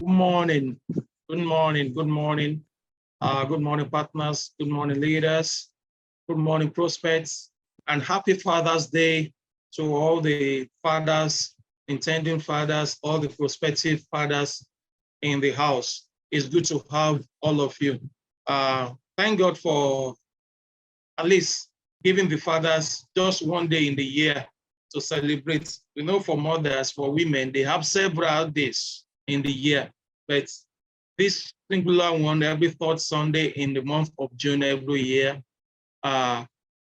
Good morning. Good morning. Good morning. Good morning, partners. Good morning, leaders. Good morning, prospects. And happy Father's Day to all the fathers, intending fathers, all the prospective fathers in the house. It's good to have all of you. Thank God for at least giving the fathers just one day in the year to celebrate. We know for mothers, for women, they have several days in the year, but this singular one, every third Sunday in the month of June every year,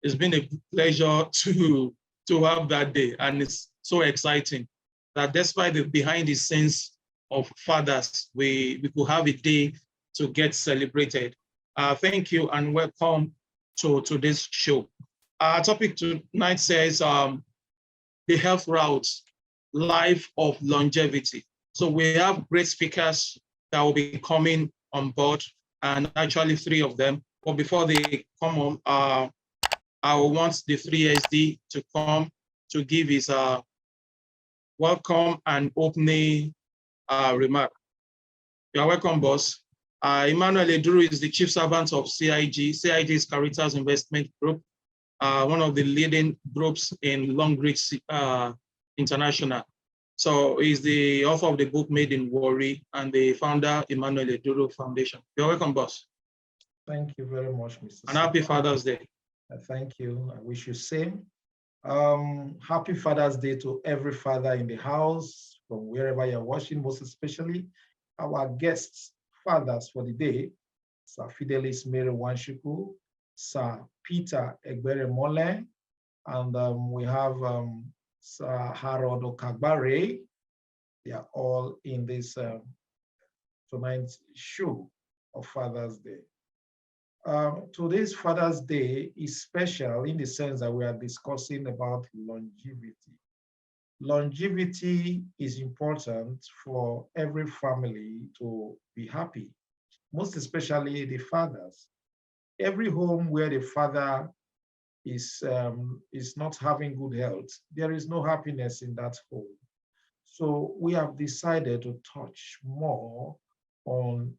it's been a pleasure to have that day. And it's so exciting that despite the behind the scenes of fathers, we could have a day to get celebrated. Thank you and welcome to this show. Our topic tonight says the health routes, life of longevity. So we have great speakers that will be coming on board, and actually 3 of them. But before they come on, I want the 3SD to come to give his welcome and opening remark. You're welcome, boss. Emmanuel Eduru is the chief servant of CIG. CIG is Caritas Investment Group, one of the leading groups in Long Reach International. So he's the author of the book Made in Warri and the founder, Emmanuel Eduru Foundation. You're welcome, boss. Thank you very much, Mr. And happy Father's Day. Thank you. I wish you same. Happy Father's Day to every father in the house, from wherever you're watching, most especially our guests, fathers for the day, Sir Fidelis Mary Wanshuku, Sir Peter Egbere Mole, and we have Sir Harold Okagbare. They are all in this tonight's show of Father's Day. Today's Father's Day is special in the sense that we are discussing about longevity. Longevity is important for every family to be happy, most especially the fathers. Every home where the father is not having good health, there is no happiness in that home. So we have decided to touch more on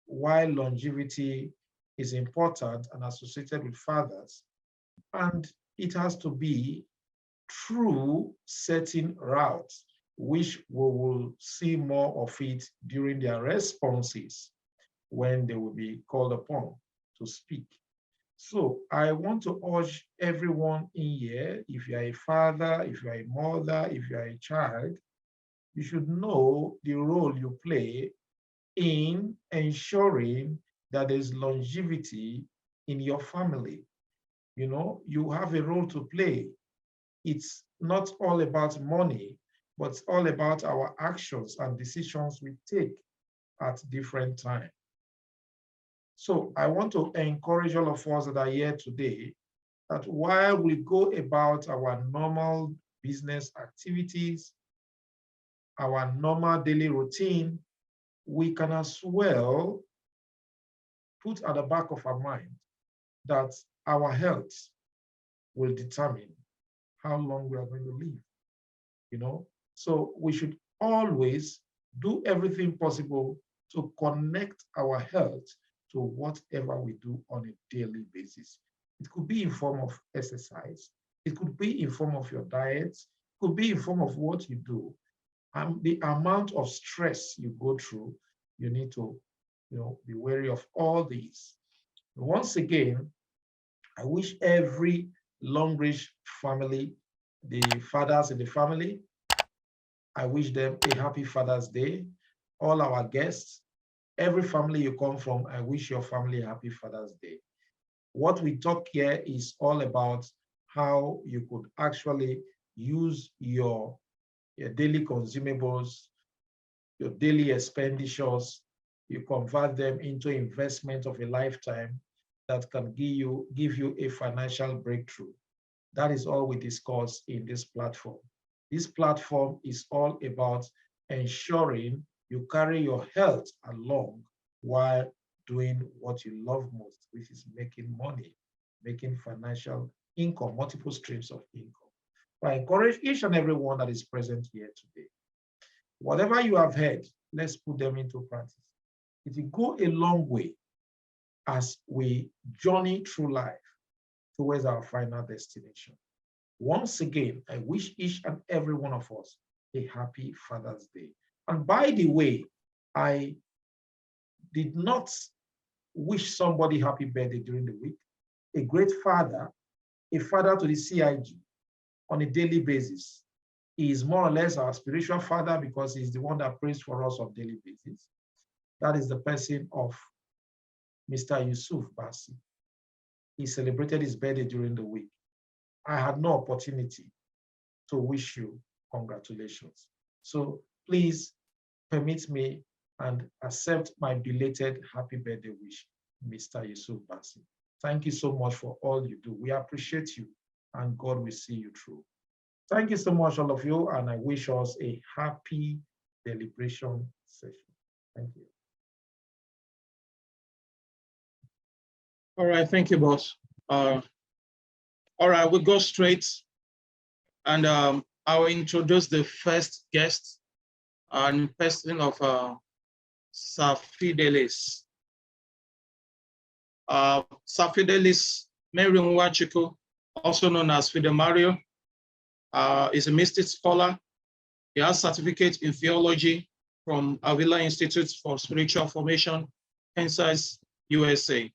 why longevity is important and associated with fathers. And it has to be through certain routes, which we will see more of it during their responses when they will be called upon to speak. So I want to urge everyone in here, if you are a father, if you are a mother, if you are a child, you should know the role you play in ensuring that there's longevity in your family. You know, you have a role to play. It's not all about money, but it's all about our actions and decisions we take at different times. So I want to encourage all of us that are here today that while we go about our normal business activities, our normal daily routine, we can as well put at the back of our mind that our health will determine how long we are going to live, you know? So we should always do everything possible to connect our health to whatever we do on a daily basis. It could be in form of exercise. It could be in form of your diet. It could be in form of what you do. And the amount of stress you go through, you need to, be wary of all these. Once again, I wish every Long Reach family, the fathers in the family, I wish them a happy Father's Day. All our guests, every family you come from, I wish your family a happy Father's Day. What we talk here is all about how you could actually use your daily consumables, your daily expenditures, you convert them into investment of a lifetime that can give you a financial breakthrough. That is all we discuss in this platform. This platform is all about ensuring you carry your health along while doing what you love most, which is making money, making financial income, multiple streams of income. I encourage each and every one that is present here today. Whatever you have heard, let's put them into practice. It will go a long way as we journey through life towards our final destination. Once again, I wish each and every one of us a happy Father's Day. And by the way, I did not wish somebody happy birthday during the week. A great father, a father to the CIG on a daily basis. He is more or less our spiritual father because he's the one that prays for us on a daily basis. That is the person of Mr. Yusuf Basi. He celebrated his birthday during the week. I had no opportunity to wish you congratulations. So please permit me and accept my belated happy birthday wish, Mr. Yusuf Basi. Thank you so much for all you do. We appreciate you and God will see you through. Thank you so much, all of you, and I wish us a happy deliberation session. Thank you. All right, thank you, boss. All right, we'll go straight and I'll introduce the first guest and person of Sir Fidelis. Sir Fidelis Mary-Nwachukwu, also known as Fidel Mario, is a mystic scholar. He has certificate in theology from Avila Institute for Spiritual Formation, Kansas, USA.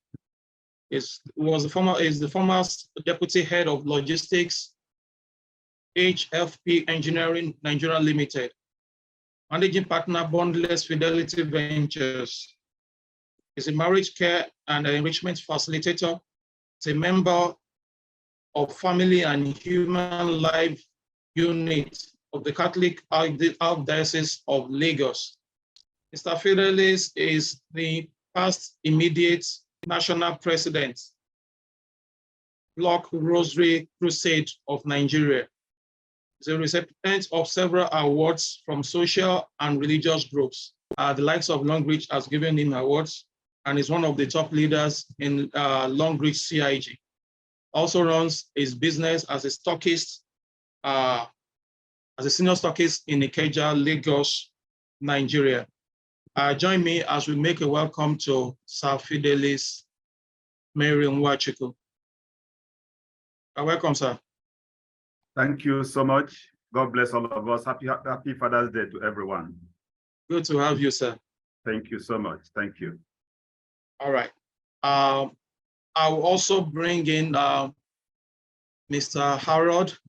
Is the former deputy head of logistics, HFP Engineering Nigeria Limited, managing partner Bondless Fidelity Ventures. Is a marriage care and enrichment facilitator. Is a member of Family and Human Life Unit of the Catholic Archdiocese of Lagos. Mr. Fidelis is the past immediate National President, Block Rosary Crusade of Nigeria. He's a recipient of several awards from social and religious groups. The likes of Longreach has given him awards and is one of the top leaders in Longreach CIG. Also runs his business as a stockist, as a senior stockist in Ikeja, Lagos, Nigeria. Join me as we make a welcome to Sir Fidelis Mary-Nwachukwu. Welcome, sir. Thank you so much. God bless all of us. Happy Father's Day to everyone. Good to have you, sir. Thank you so much. Thank you. All right. I will also bring in Mr. Harold.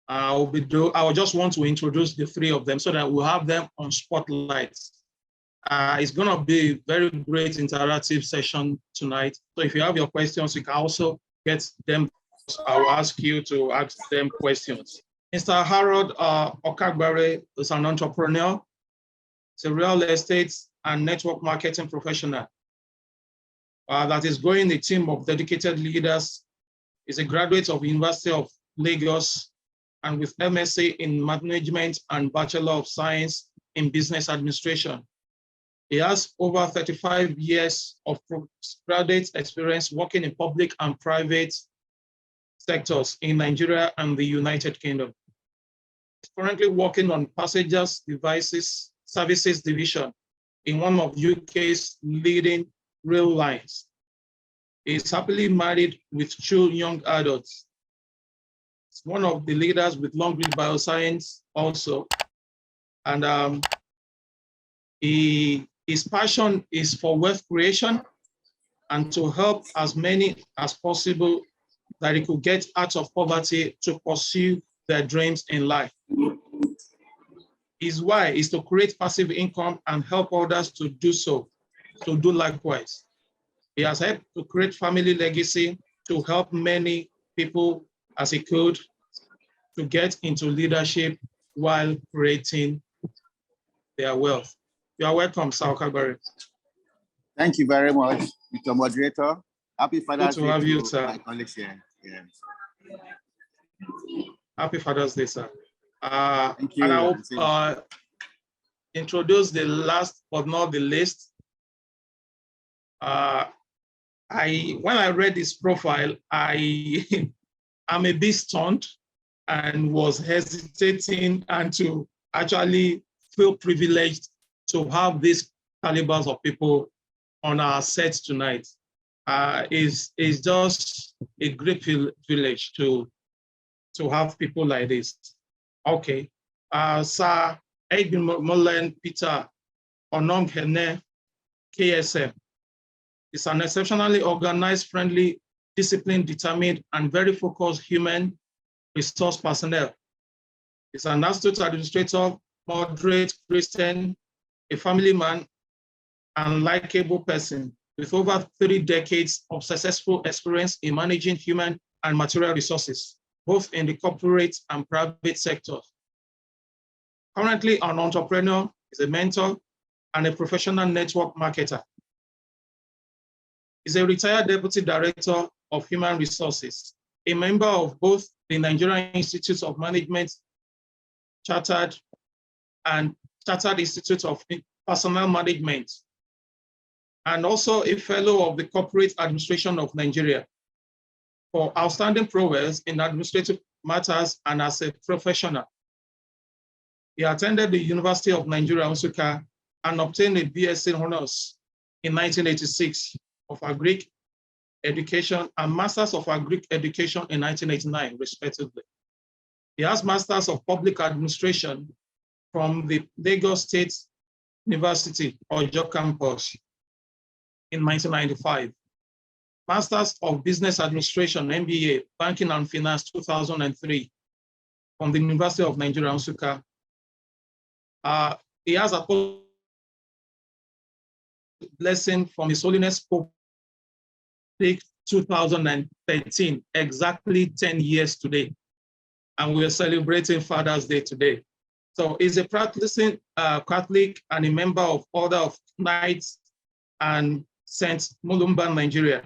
I will just want to introduce the three of them so that we'll have them on spotlights. It's going to be a very great interactive session tonight. So if you have your questions, you can also get them. I will ask you to ask them questions. Mr. Harold Okagbare is an entrepreneur. He's a real estate and network marketing professional that is growing a team of dedicated leaders. He's a graduate of University of Lagos and with MSc in Management and Bachelor of Science in Business Administration. He has over 35 years of graduate experience working in public and private sectors in Nigeria and the United Kingdom. He's currently working on Passengers Devices Services Division in one of UK's leading rail lines. He is happily married with 2 young adults. He's one of the leaders with Longreach Bioscience also. And his passion is for wealth creation and to help as many as possible that he could get out of poverty to pursue their dreams in life. His why is to create passive income and help others to do so, to do likewise. He has helped to create family legacy to help many people as he could to get into leadership while creating their wealth. You are welcome, Sir Okagbare. Thank you very much, Mr. Moderator. Happy Father's Day to have you, sir. My colleagues here. Yeah. Happy Father's Day, sir. Thank you. And I will introduce the last but not the least. When I read his profile, I'm a bit stunned and was hesitating and to actually feel privileged to have these calibers of people on our set tonight is just a great privilege to have people like this. Okay, Sir Edwin Mullen Peter Onong Hene, KSM, is an exceptionally organized, friendly, disciplined, determined, and very focused human resource personnel. He's an astute administrator, moderate Christian, a family man, and likable person with over 30 decades of successful experience in managing human and material resources, both in the corporate and private sectors. Currently an entrepreneur, is a mentor, and a professional network marketer. He's a retired Deputy Director of Human Resources, a member of both the Nigerian Institute of Management, Chartered, and Chartered Institute of Personnel Management, and also a fellow of the Corporate Administration of Nigeria for outstanding prowess in administrative matters and as a professional. He attended the University of Nigeria, Nsukka, and obtained a BSc Honors in 1986 of Agric Education and Masters of Agric Education in 1989, respectively. He has Masters of Public Administration from the Lagos State University, Ojo Campus, in 1995. Masters of Business Administration, MBA, Banking and Finance, 2003, from the University of Nigeria, Nsukka. He has a blessing from His Holiness Pope 2013, exactly 10 years today. And we're celebrating Father's Day today. So he's a practicing Catholic and a member of Order of Knights and Saint Mulumba, Nigeria.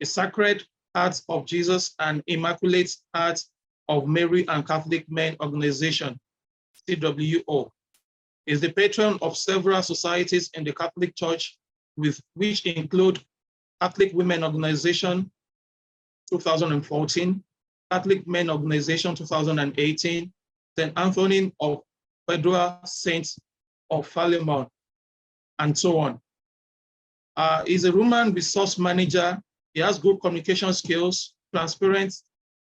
A Sacred Heart of Jesus and Immaculate Heart of Mary and Catholic Men Organization, CWO. Is the patron of several societies in the Catholic Church, which include Catholic Women Organization, 2014, Catholic Men Organization, 2018, St. Anthony of Padua, Saints of Philemon, and so on. He's a human resource manager. He has good communication skills, transparent,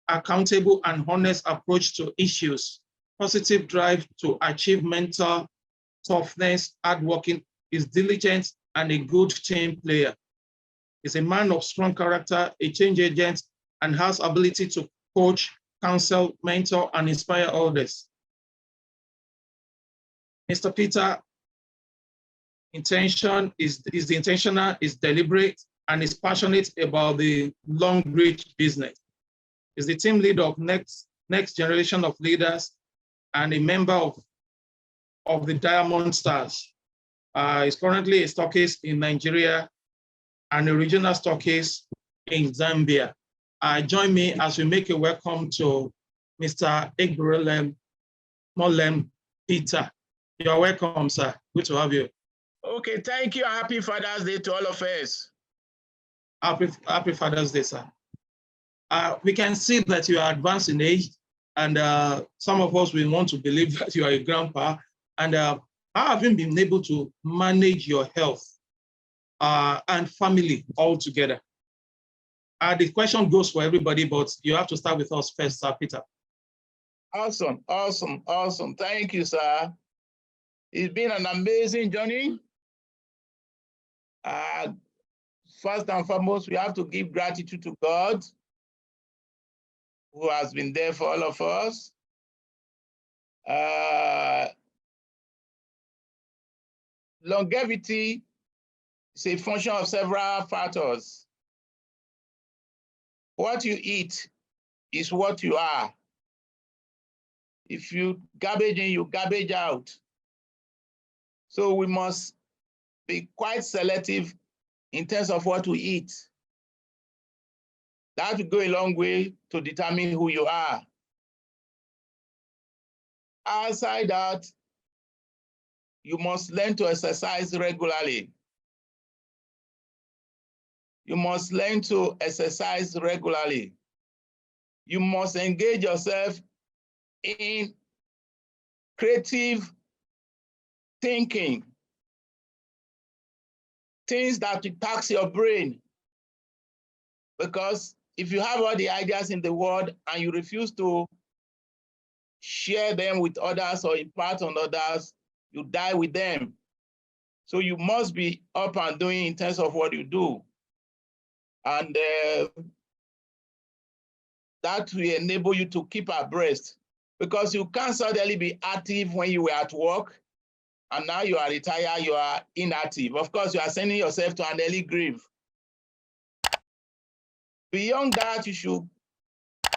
accountable, and honest approach to issues, positive drive to achieve mental toughness, hardworking, is diligent, and a good team player. He's a man of strong character, a change agent, and has ability to coach, counsel, mentor, and inspire others. Mr. Peter, intention is intentional, is deliberate, and is passionate about the long reach business. He's the team leader of next generation of leaders and a member of the Diamond Stars. He's currently a stockist in Nigeria and a regional stockist in Zambia. Join me as we make a welcome to Mr. Edwin Mullen Peter. You're welcome, sir. Good to have you. Okay, thank you. Happy Father's Day to all of us. Happy Father's Day, sir. We can see that you are advanced in age, and some of us will want to believe that you are a grandpa. And how have you been able to manage your health and family all together? The question goes for everybody, but you have to start with us first, Sir Peter. Awesome. Thank you, sir. It's been an amazing journey. First and foremost, we have to give gratitude to God, who has been there for all of us. Longevity is a function of several factors. What you eat is what you are. If you garbage in, you garbage out. So we must be quite selective in terms of what we eat. That will go a long way to determine who you are. Outside that, you must learn to exercise regularly. You must learn to exercise regularly. You must engage yourself in creative thinking, things that will tax your brain. Because if you have all the ideas in the world and you refuse to share them with others or impart on others, you die with them. So you must be up and doing in terms of what you do. And that will enable you to keep abreast, because you can't suddenly be active when you were at work and now you are retired, you are inactive. Of course, you are sending yourself to an early grave. Beyond that, you should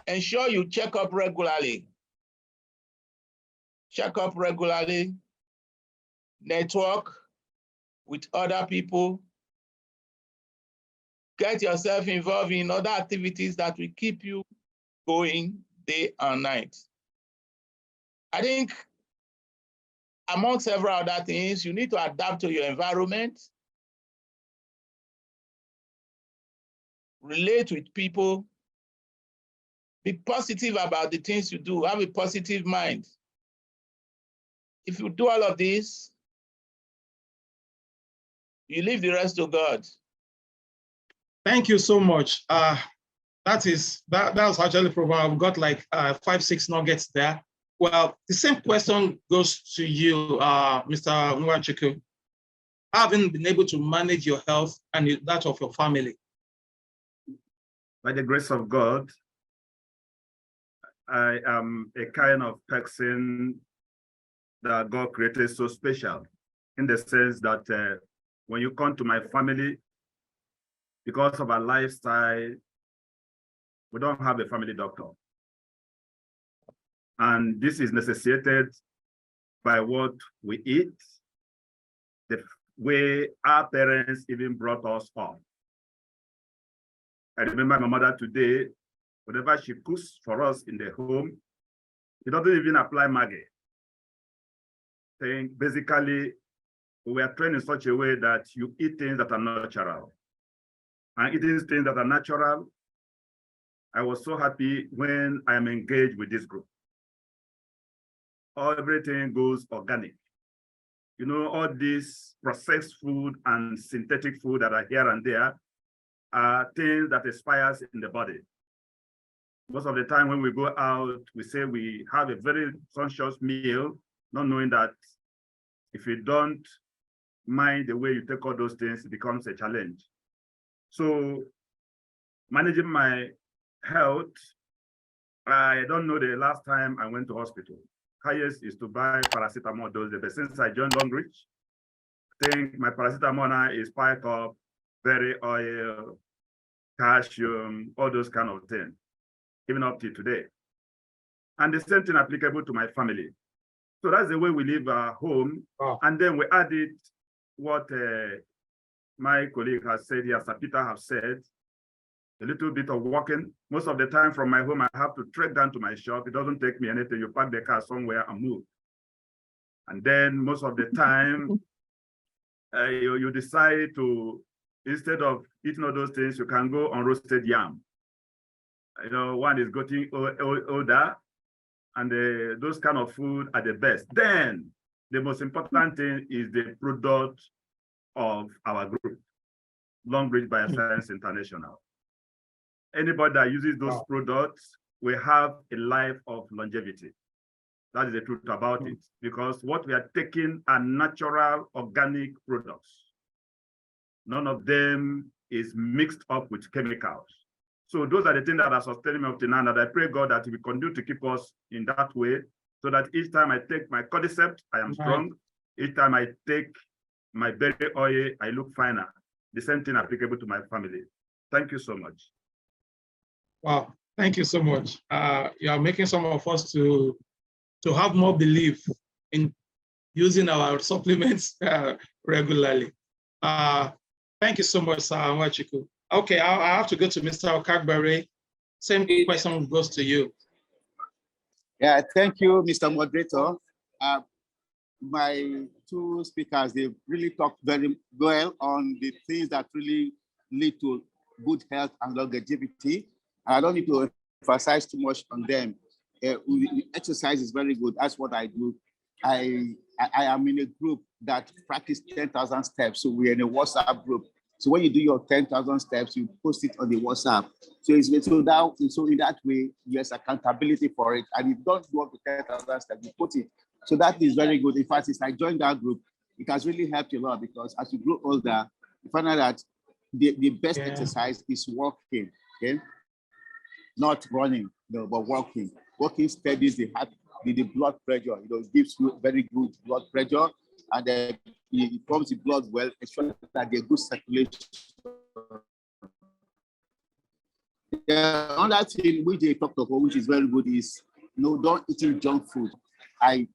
ensure you check up regularly. Check up regularly, network with other people, get yourself involved in other activities that will keep you going day and night. I think among several other things, you need to adapt to your environment, relate with people, be positive about the things you do, have a positive mind. If you do all of this, you leave the rest to God. Thank you so much. That was actually program. I've got like 5-6 nuggets there. Well, the same question goes to you, Mr. Nwachukwu. Having been able to manage your health and that of your family. By the grace of God, I am a kind of person that God created so special, in the sense that when you come to my family, because of our lifestyle, we don't have a family doctor. And this is necessitated by what we eat, the way our parents even brought us up. I remember my mother today, whatever she cooks for us in the home, she doesn't even apply Maggi. Saying basically, we are trained in such a way that you eat things that are natural. And eating things that are natural, I was so happy when I am engaged with this group. Everything goes organic. You know, all this processed food and synthetic food that are here and there are things that expires in the body. Most of the time when we go out, we say we have a very conscious meal, not knowing that if you don't mind the way you take all those things, it becomes a challenge. So managing my health, I don't know the last time I went to hospital. Highest is to buy paracetamol dose. But since I joined Longreach, I think my paracetamol now is spike up, berry oil, calcium, all those kind of things, even up to today. And the same thing applicable to my family. So that's the way we live our home. Wow. And then we added what my colleague has said here, Sir Peter has said, a little bit of walking. Most of the time from my home, I have to trek down to my shop. It doesn't take me anything. You park the car somewhere and move. And then most of the time, you decide to, instead of eating all those things, you can go on roasted yam. You know, one is getting older, and those kind of food are the best. Then the most important thing is the product of our group, Longreach Bioscience International. Anybody that uses those products will have a life of longevity. That is the truth about it, because what we are taking are natural organic products. None of them is mixed up with chemicals. So those are the things that are sustaining me up to now, and I pray God that He will continue to keep us in that way, so that each time I take my cordyceps, I am strong. Each time I take my berry oil, I look finer. The same thing applicable to my family. Thank you so much. Wow, thank you so much. You are making some of us to have more belief in using our supplements regularly. Thank you so much, Sir Nwachukwu. Okay, I have to go to Mr. Okagbare. Same question goes to you. Yeah, thank you, Mr. Moderator. My two speakers, they really talked very well on the things that really lead to good health and longevity. I don't need to emphasize too much on them. Exercise is very good. That's what I do. I I am in a group that practice 10,000 steps. So we're in a WhatsApp group. So when you do your 10,000 steps, you post it on the WhatsApp. So so in that way, there's accountability for it. And if you don't do up to 10,000 steps, you put it. So that is very good. In fact, since I joined that group, it has really helped a lot, because as you grow older, you find out that the best exercise is walking, okay? Not running, no, but walking. Walking steadies the heart, the blood pressure. It gives you very good blood pressure, and then it pumps the blood well, ensure that there's good circulation. Another thing which they talked about, which is very good, is don't eat junk food. I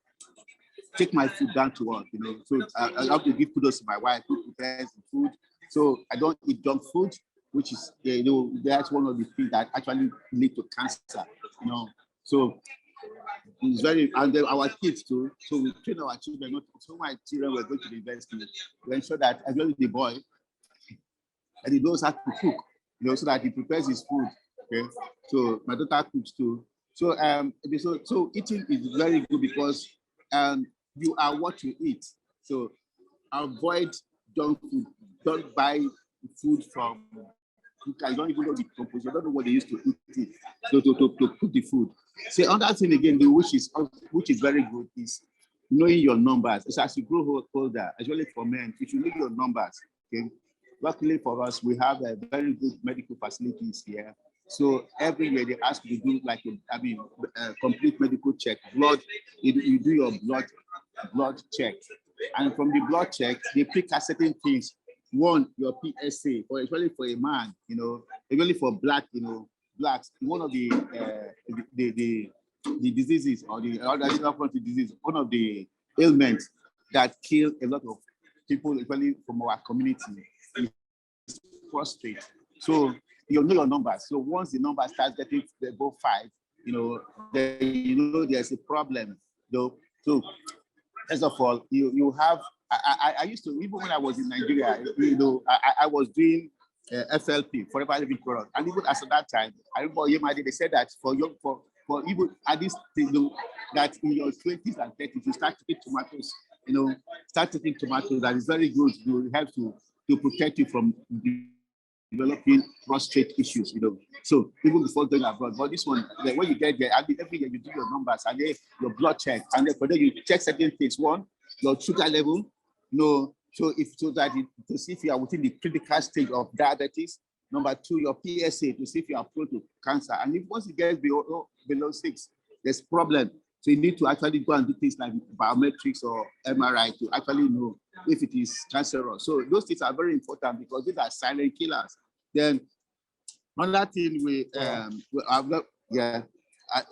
take my food down to work, so I have to give kudos to my wife who prepares the food. So I don't eat junk food, which is, that's one of the things that actually lead to cancer, So it's very, and then our kids too. So we train our children. So my children were going to the university to ensure that, as well as the boy, and he knows how to cook, so that he prepares his food. Okay. So my daughter cooks too. So so eating is very good, because you are what you eat. So avoid junk food. Don't buy food from. You don't even know the composition. You don't know what they used to eat it. So to cook the food. See, another thing again, which is very good, is knowing your numbers. It's as you grow older, especially for men, if you know your numbers. Okay. Luckily for us, we have a very good medical facilities here. So every year they ask you to do like a complete medical check. Blood, you do your blood check, and from the blood check, they pick out certain things. One, your PSA, or especially for a man, especially for blacks, one of the diseases, or the other disease, one of the ailments that kill a lot of people, especially from our community, is prostate. So you know your numbers. So once the number starts getting above 5, then there's a problem. So first of all, you have. I used to, even when I was in Nigeria, I was doing FLP, forever living product, and even as at that time, I remember they said that for even at this, that in your 20s and 30s, you start taking tomatoes. Start taking tomatoes. That is very good. You have to protect you from developing prostate issues. So even before going abroad, but this one, when you get there, every year you do your numbers, and then your blood check, and then you check certain things. One, your sugar level. To see if you are within the critical stage of diabetes. Number 2, your PSA, to see if you are prone to cancer. And if once it gets below 6, there's problem. So you need to actually go and do things like biometrics or MRI to actually know if it is cancerous. So those things are very important, because these are silent killers. Then another thing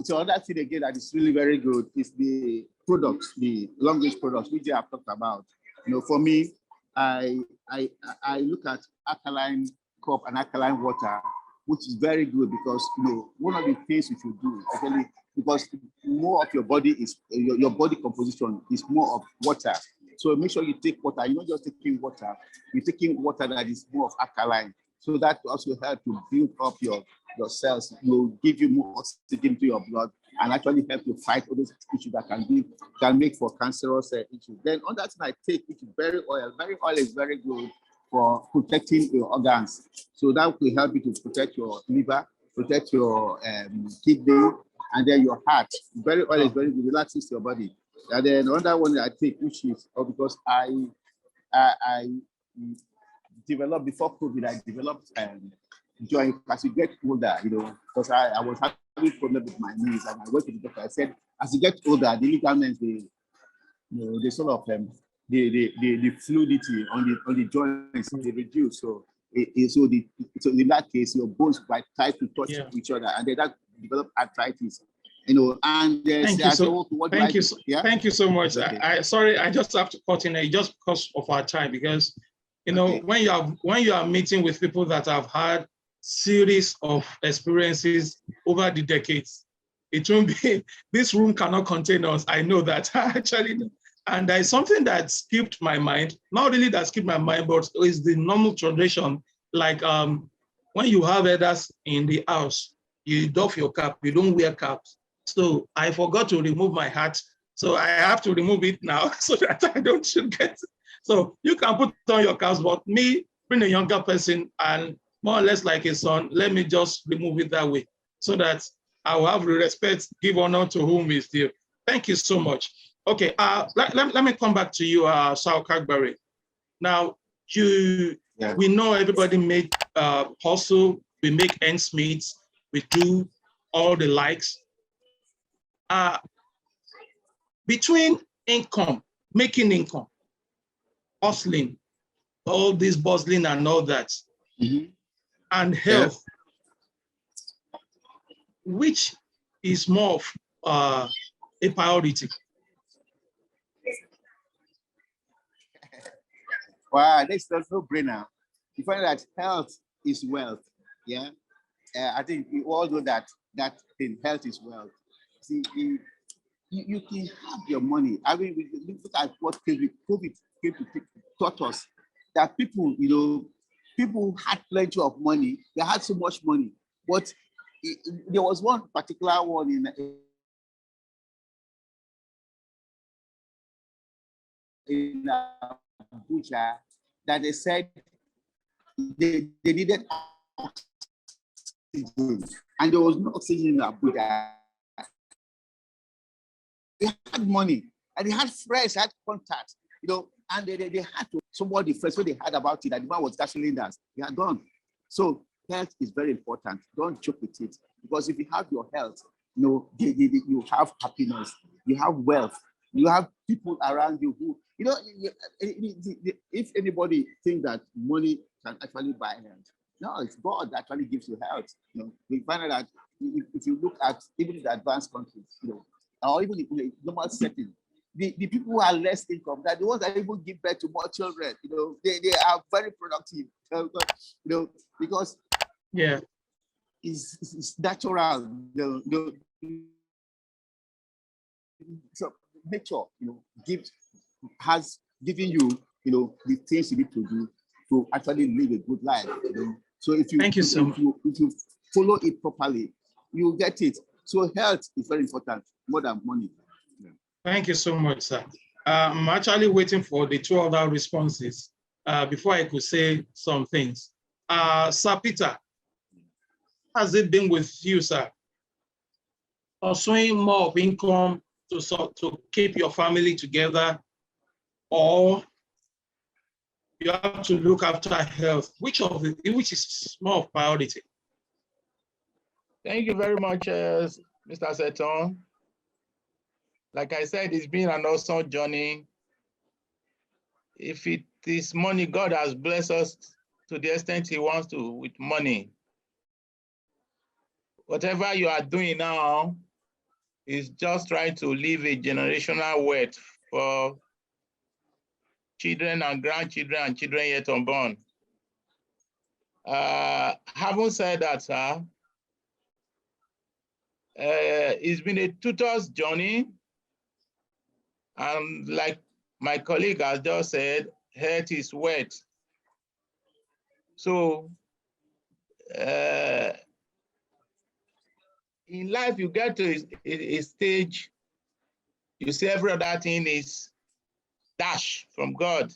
so another thing again that is really very good is the products, the long-range products, which I have talked about. For me, I look at alkaline crop and alkaline water, which is very good, because one of the things you should do, actually, because more of your body is your body composition is more of water. So make sure you take water. You're not just taking water; you're taking water that is more of alkaline. So that will also help to build up your cells. Will give you more oxygen to your blood, and actually help you fight all those issues that can make for cancerous issues. Then on that thing I take, which is berry oil. Berry oil is very good for protecting your organs. So that will help you to protect your liver, protect your kidney, and then your heart. Berry oil is very good, relaxes your body. And then another one that I take, which is because I developed before COVID, I developed joint as you get older, because I was having problem with my knees, and I went to the doctor. I said, as you get older, the ligaments, they sort of the fluidity on the joints, they reduce. So in that case, your bones quite tight to touch each other, and then that develop arthritis. And thank you so much. Okay. Sorry, I just have to cut in just because of our time, because when you are meeting with people that have had series of experiences over the decades, it won't be, this room cannot contain us. I know that actually. And there is something that skipped my mind, not really that skipped my mind, but is the normal tradition. Like when you have elders in the house, you doff your cap, you don't wear caps. So I forgot to remove my hat So I have to remove it now so that I don't forget. So you can put on your caps, but me, being a younger person and more or less like a son, let me just remove it that way so that I will have respect, give honor to whom is due. Thank you so much. Okay, let me come back to you, Sal Kagbari. Now, we know everybody make hustle, we make ends meet, we do all the likes. Between income, making income, hustling, all this bustling and all that, and health, which is more of a priority? Wow, that's a no-brainer. You find that health is wealth. Yeah, I think we all know that thing, health is wealth. See, you can have your money. I mean, we look at what COVID taught us, that people, people had plenty of money. They had so much money, but there was one particular one in Abuja that they said they needed oxygen, and there was no oxygen in Abuja. They had money and they had friends, had contacts, and they had to, somebody first, when they heard about it, that the man was gas cylinders, they are gone. So health is very important. Don't joke with it, because if you have your health, you have happiness, you have wealth, you have people around you who, if anybody think that money can actually buy health, no, it's God that actually gives you health. We find out that if you look at even the advanced countries, or even in a normal setting, the people who are less income, that the ones that even give birth to more children, they are very productive, because it's natural. So nature, has given you, the things you need to do to actually live a good life. So if you if you follow it properly, you get it. So health is very important, more than money. Yeah. Thank you so much, sir. I'm actually waiting for the 2 other responses before I could say some things. Sir Peter, how has it been with you, sir? Pursuing more of income to keep your family together, or you have to look after health? Which is more of priority? Thank you very much, Mr. Seton. Like I said, it's been an awesome journey. If it is money, God has blessed us to the extent He wants to with money. Whatever you are doing now is just trying to leave a generational wealth for children and grandchildren and children yet unborn. Having said that, sir, it's been a tutor's journey. And like my colleague has just said, health is wealth. So in life, you get to a stage, you see every other thing is dash from God.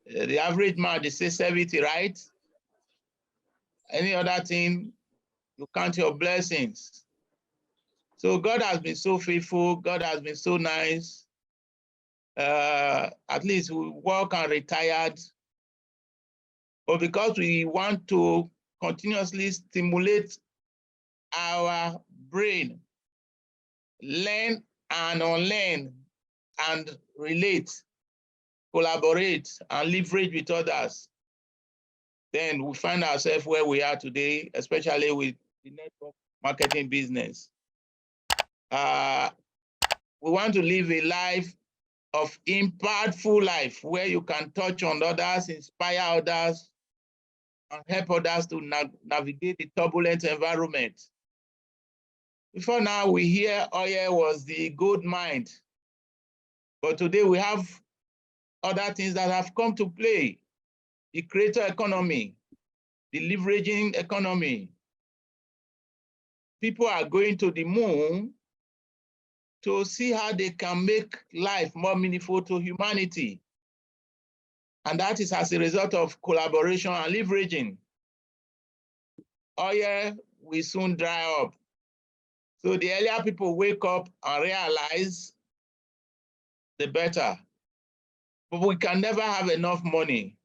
The average man, they say 70, right? Any other thing, you count your blessings. So God has been so faithful. God has been so nice. At least we work and retired. But because we want to continuously stimulate our brain, learn and unlearn and relate, collaborate and leverage with others, then we find ourselves where we are today, especially with the network marketing business. We want to live a life of impactful life where you can touch on others, inspire others, and help others to navigate the turbulent environment. Before now, we hear oil was the gold mine, but today we have other things that have come to play. The creator economy, the leveraging economy. People are going to the moon to see how they can make life more meaningful to humanity. And that is as a result of collaboration and leveraging. Oil will soon dry up. So the earlier people wake up and realize, the better. But we can never have enough money.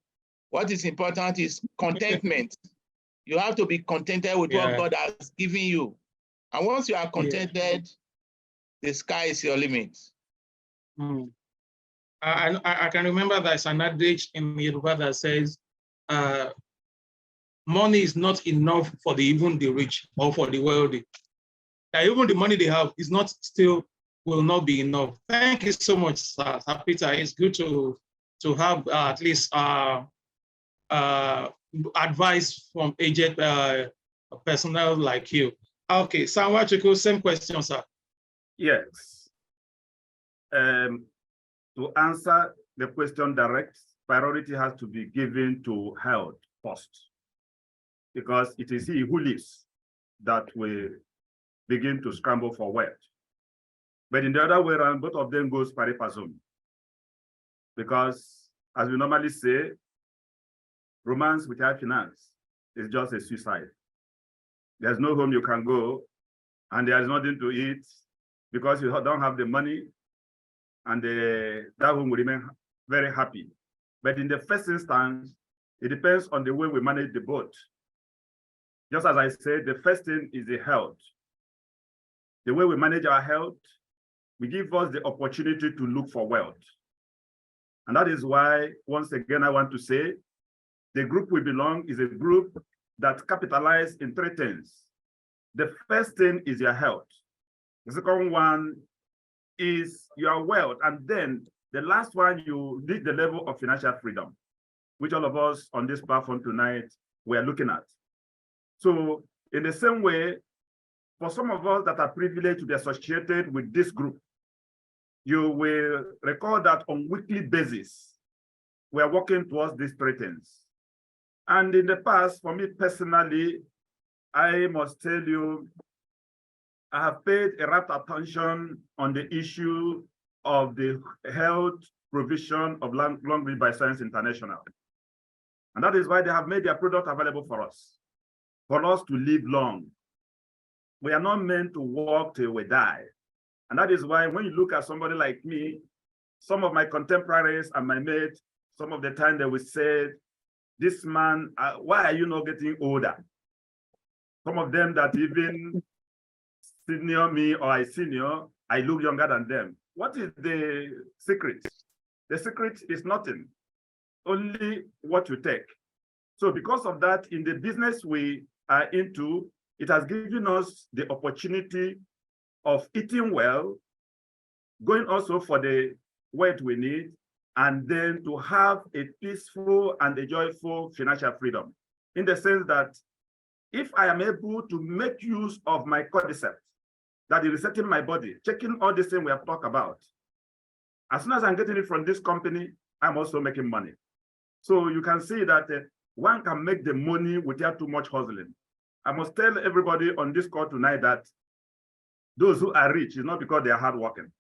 What is important is contentment. You have to be contented with what God has given you. And once you are contented, the sky is your limit. I can remember there's an adage in Yoruba that says, money is not enough for even the rich or for the wealthy. Even the money they have is not still will not be enough. Thank you so much, Sir Peter. It's good to have at least advice from aged personnel like you. Okay, Sanwa-Chukwu, same question, sir. Yes. To answer the question direct, priority has to be given to health first, because it is he who lives that will begin to scramble for wealth. But in the other way around, both of them goes pari passu, because as we normally say, romance without finance is just a suicide. There's no home you can go, and there's nothing to eat because you don't have the money, and that home will remain very happy. But in the first instance, it depends on the way we manage the boat. Just as I said, the first thing is the health. The way we manage our health, we give us the opportunity to look for wealth. And that is why, once again, I want to say, the group we belong is a group that capitalizes in three things. The first thing is your health. The second one is your wealth. And then the last one, you reach the level of financial freedom, which all of us on this platform tonight, we are looking at. So in the same way, for some of us that are privileged to be associated with this group, you will recall that on weekly basis, we are working towards these three things. And in the past, for me personally, I must tell you, I have paid a rapt attention on the issue of the health provision of Long Beach Bioscience International. And that is why they have made their product available for us to live long. We are not meant to work till we die. And that is why when you look at somebody like me, some of my contemporaries and my mates, some of the time they will say, this man, why are you not getting older? Some of them that even senior me or I senior, I look younger than them. What is the secret? The secret is nothing, only what you take. So because of that, in the business we are into, it has given us the opportunity of eating well, going also for the weight we need, and then to have a peaceful and a joyful financial freedom. In the sense that if I am able to make use of my cordyceps, that is resetting my body, checking all these things we have talked about, as soon as I'm getting it from this company, I'm also making money. So you can see that one can make the money without too much hustling. I must tell everybody on this call tonight that those who are rich is not because they are hardworking.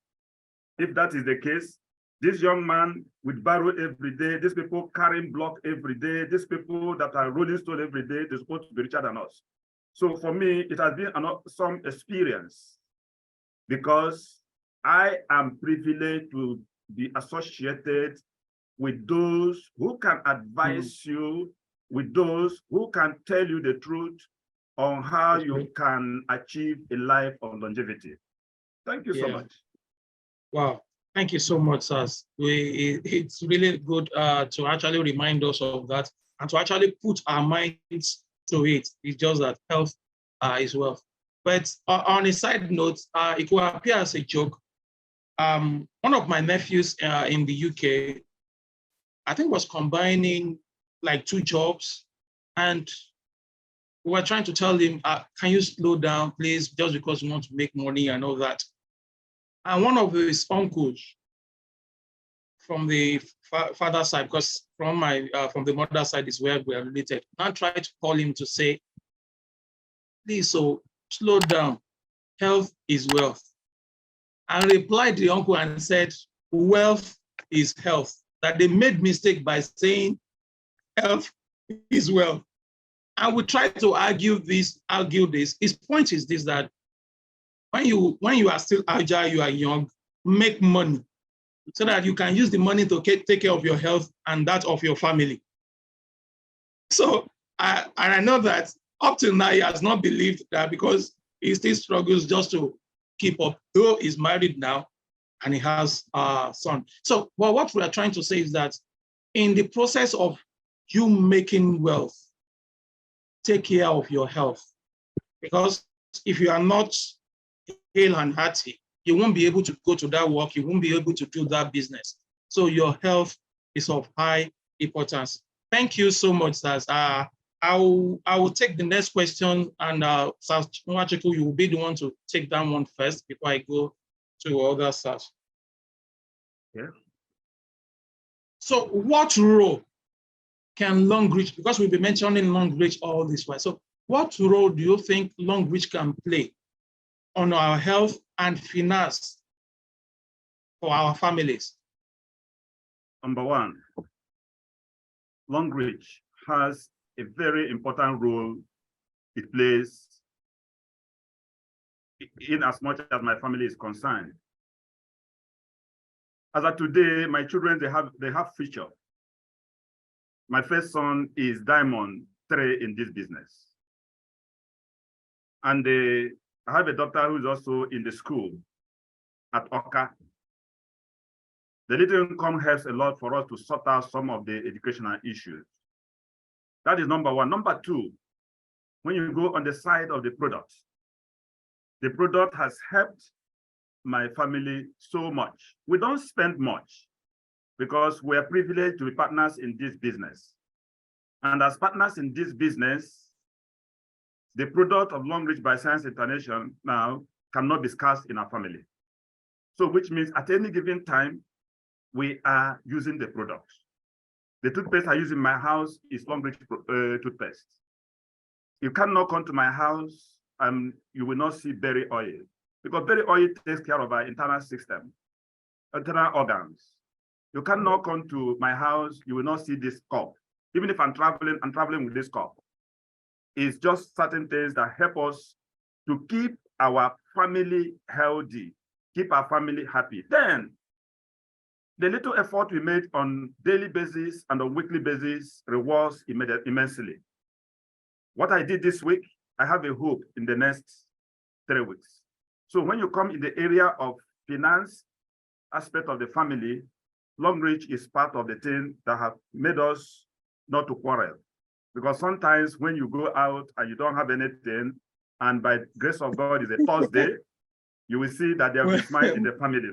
If that is the case, this young man with barrow every day, these people carrying block every day, these people that are rolling stone every day, they're supposed to be richer than us. So for me, it has been some experience because I am privileged to be associated with those who can advise you, with those who can tell you the truth on how you can achieve a life of longevity. Thank you so much. Wow. Thank you so much, sir. It's really good to actually remind us of that and to actually put our minds to it. It's just that health is wealth. But on a side note, it will appear as a joke. One of my nephews in the UK, I think was combining like 2 jobs, and we were trying to tell him, can you slow down, please, just because you want to make money and all that. And one of his uncles from the father side, because from the mother side is where we are related, now tried to call him to say, please, so slow down. Health is wealth. and replied to the uncle and said, wealth is health. That they made mistake by saying health is wealth. And we try to argue this. His point is this, that when you are still agile, you are young, make money so that you can use the money to take care of your health and that of your family. So I know that up till now, he has not believed that, because he still struggles just to keep up, though he's married now and he has a son. So well, what we are trying to say is that in the process of you making wealth, take care of your health. Because if you are not hale and hearty, you won't be able to go to that work, you won't be able to do that business. So your health is of high importance. Thank you so much, Saz. I will take the next question, and Saz Nwachukwu, you will be the one to take that one first before I go to other Saz. Yeah. So what role can Longreach, because we've been mentioning Longreach all this while, so what role do you think Longreach can play on our health and finance for our families? Number one, Longreach has a very important role it plays in as much as my family is concerned. As of today, my children, they have future. My first son is Diamond 3 in this business. And I have a daughter who's also in the school at Oka. The little income helps a lot for us to sort out some of the educational issues. That is number one. Number two, when you go on the side of the product has helped my family so much. We don't spend much because we are privileged to be partners in this business. And as partners in this business, the product of Longreach Bioscience International now cannot be scarce in our family. So which means at any given time, we are using the product. The toothpaste I use in my house is Longreach toothpaste. You cannot come to my house and you will not see berry oil, because berry oil takes care of our internal system, internal organs. You cannot come to my house, you will not see this cup. Even if I'm traveling with this cup. It's just certain things that help us to keep our family healthy, keep our family happy. Then, the little effort we made on daily basis and on weekly basis rewards immensely. What I did this week, I have a hope in the next 3 weeks. So when you come in the area of finance aspect of the family, Longreach is part of the thing that have made us not to quarrel. Because sometimes when you go out and you don't have anything, and by grace of God is a Thursday, you will see that there will be smile in the family.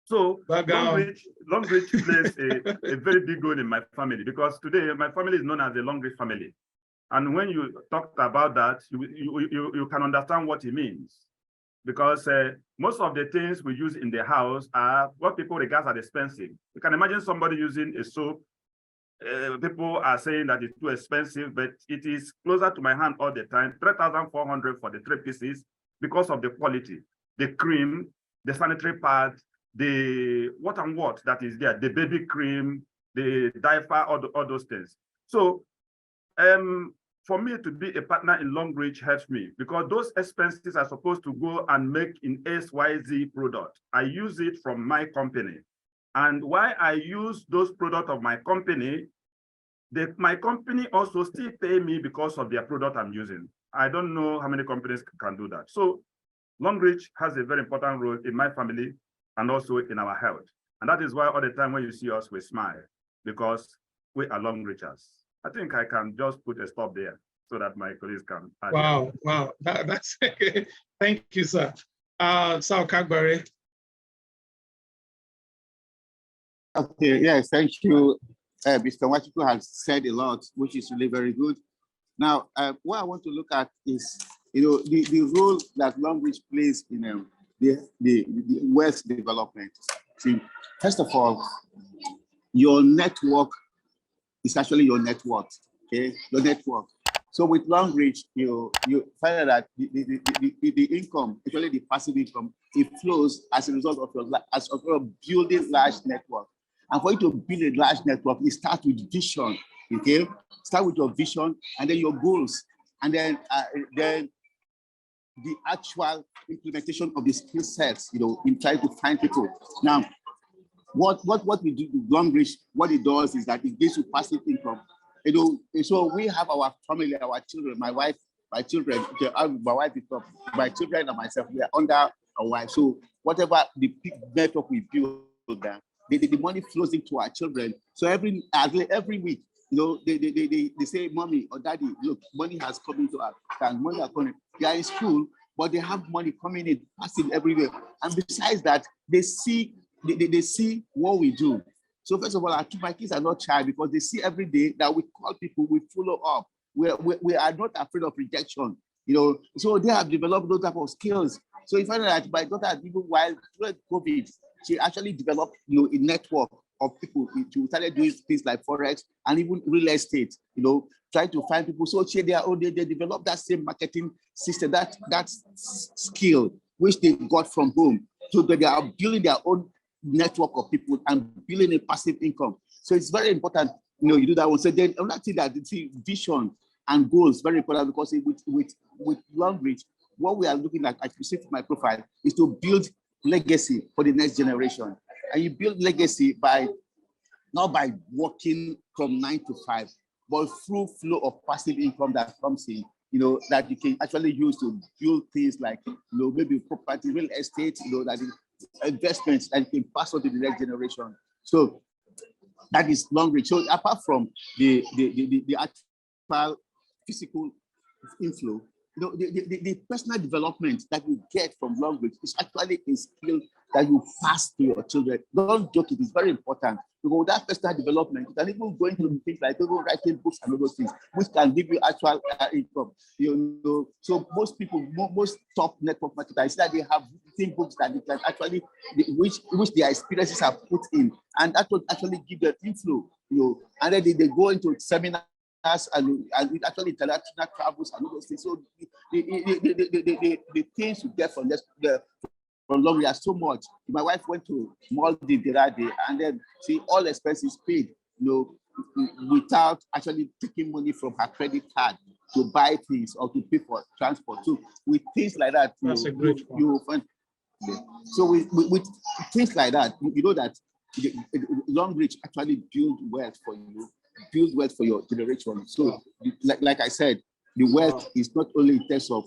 So Longreach plays a very big role in my family, because today my family is known as the Longreach family. And when you talked about that, you can understand what it means. Because most of the things we use in the house are what people regard as expensive. You can imagine somebody using a soap. People are saying that it's too expensive, but it is closer to my hand all the time, 3,400 for the 3 pieces because of the quality, the cream, the sanitary pad, the what that is there, the baby cream, the diaper, all those things. So for me to be a partner in Longreach helps me, because those expenses are supposed to go and make in XYZ product. I use it from my company. And why I use those products of my company, my company also still pay me because of their product I'm using. I don't know how many companies can do that. So Longreach has a very important role in my family and also in our health. And that is why all the time when you see us, we smile, because we are Longreachers. I think I can just put a stop there so that my colleagues can add. Wow, that's okay. Thank you, sir. Sir Okagbare. Okay, yes, thank you. Mr. Nwachukwu has said a lot, which is really very good. Now, what I want to look at is, the role that Longreach plays in the wealth development. See, first of all, your network is actually your net worth, okay? Your network. So with Longreach, you find that the income, actually the passive income, it flows as a result of your building large network. And for you to build a large network, it starts with vision. Okay, start with your vision and then your goals, and then the actual implementation of the skill sets. In trying to find people. Now, what we do with Longbridge, what it does is that it gives you passive income. So we have our family, our children, my wife, my children, my wife is up, my children and myself, we are under our wife. So whatever the network we build, the money flows into our children. So every week, they say, mommy or daddy, look, money has come into our account, money are coming. They are in school, but they have money coming in, passing everywhere. And besides that, they see what we do. So first of all, my kids are not shy because they see every day that we call people, we follow up. We are not afraid of rejection, so they have developed those type of skills. So you find that my daughter, even while COVID, she actually developed, a network of people. She started doing things like Forex and even real estate, trying to find people. So they developed that same marketing system, that skill, which they got from home. So they are building their own network of people and building a passive income. So it's very important, you do that one. So then another thing that vision and goals, very important, because with Longbridge, what we are looking at, as you see from my profile, is to build legacy for the next generation. And you build legacy not by working from 9 to 5, but through flow of passive income that comes in, that you can actually use to build things like, maybe property, real estate, that is investments that you can pass on to the next generation. So that is Longbridge. So apart from the actual physical inflow, the personal development that you get from Longbridge is actually a skill that you pass to your children. Don't joke, it is very important. Because that personal development, you can even go into things like writing books and all those things, which can give you actual income. So most people, most top network marketers, that they have written books that they can actually, which their experiences are put in, and that will actually give them inflow. And then they go into seminars and actually international travels and all those things. So the things you get from Longbridge are so much. My wife went to Maldives the other day, and then see all expenses paid, without actually taking money from her credit card to buy things or to pay for transport. So with things like that, That's a great one. you find. So with things like that, that Longbridge actually build wealth for you, build wealth for your generation. So like I said, the wealth is not only in terms of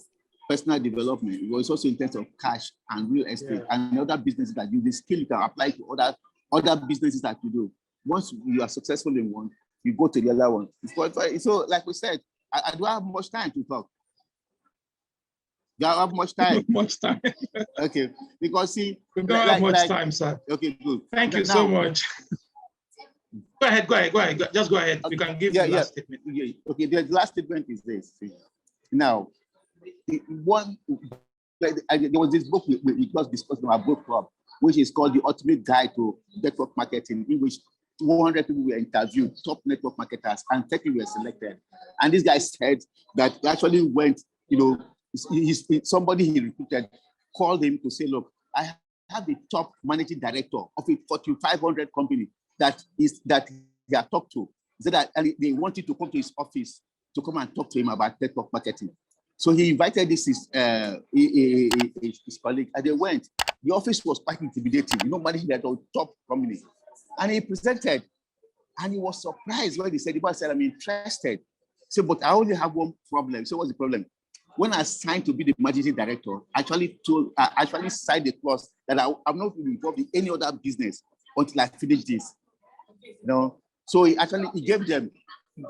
personal development, but it's also in terms of cash and real estate and other businesses that the skill you can apply to other businesses that you do. Once you are successful in one, you go to the other one. So like we said, I don't have much time to talk. Do I have much time? Much time. Okay, because see, We don't have much time, sir. Okay, good. Thank you so much. Go ahead. Just go ahead. You can give the last statement. Okay, the last statement is this. Now, there was this book we just discussed in our book club, which is called The Ultimate Guide to Network Marketing, in which 100 people were interviewed, top network marketers, and 30 were selected. And this guy said that he actually went, somebody he recruited called him to say, look, I have the top managing director of a 4,500 company that they are talked to. He said that they wanted to come to his office to come and talk to him about network marketing. So he invited his colleague, and they went. The office was quite intimidating, managing that top company. And he presented, and he was surprised when he said, I'm interested. So, but I only have one problem. So what's the problem? When I signed to be the managing director, I actually signed the clause that I'm not involved in any other business until I finish this. So he gave them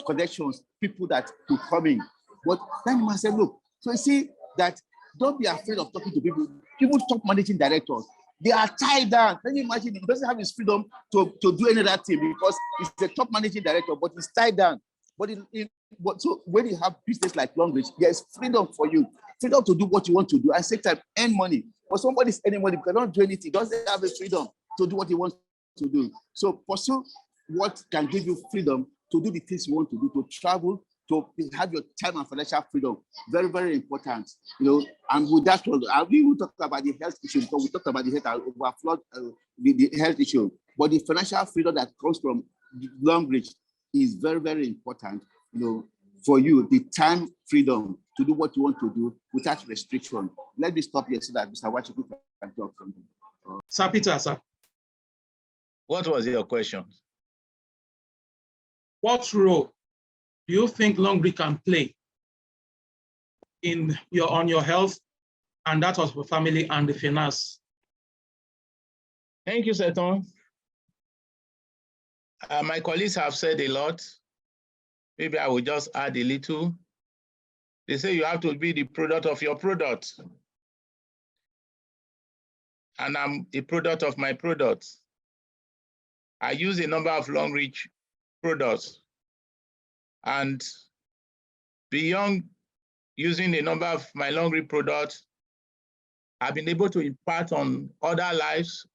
connections, people that could come in. But then he said, look, so you see that don't be afraid of talking to people. People top managing directors, they are tied down. Can you imagine? He doesn't have his freedom to do any other thing because he's the top managing director, but he's tied down. But so when you have business like Longbridge, there's freedom for you, freedom to do what you want to do. At the same time, earn money. But somebody's earning money because they don't do anything. He doesn't have the freedom to do what he wants to do. So pursue what can give you freedom to do the things you want to do, to travel, to have your time and financial freedom. Very, very important. And with that, we will talk about the health issue, because we talked about the health overflow, the health issue. But the financial freedom that comes from Long Reach is very, very important. For you, the time freedom to do what you want to do without restriction. Let me stop here so that Mr. Nwachukwu can talk something. Sir Peter, sir. What was your question? What role do you think Long Reach can play on your health and that of your family and the finance? Thank you, Seton. My colleagues have said a lot. Maybe I will just add a little. They say you have to be the product of your product. And I'm a product of my products. I use a number of Long Reach products. And beyond using a number of my Long Reach products, I've been able to impart on other lives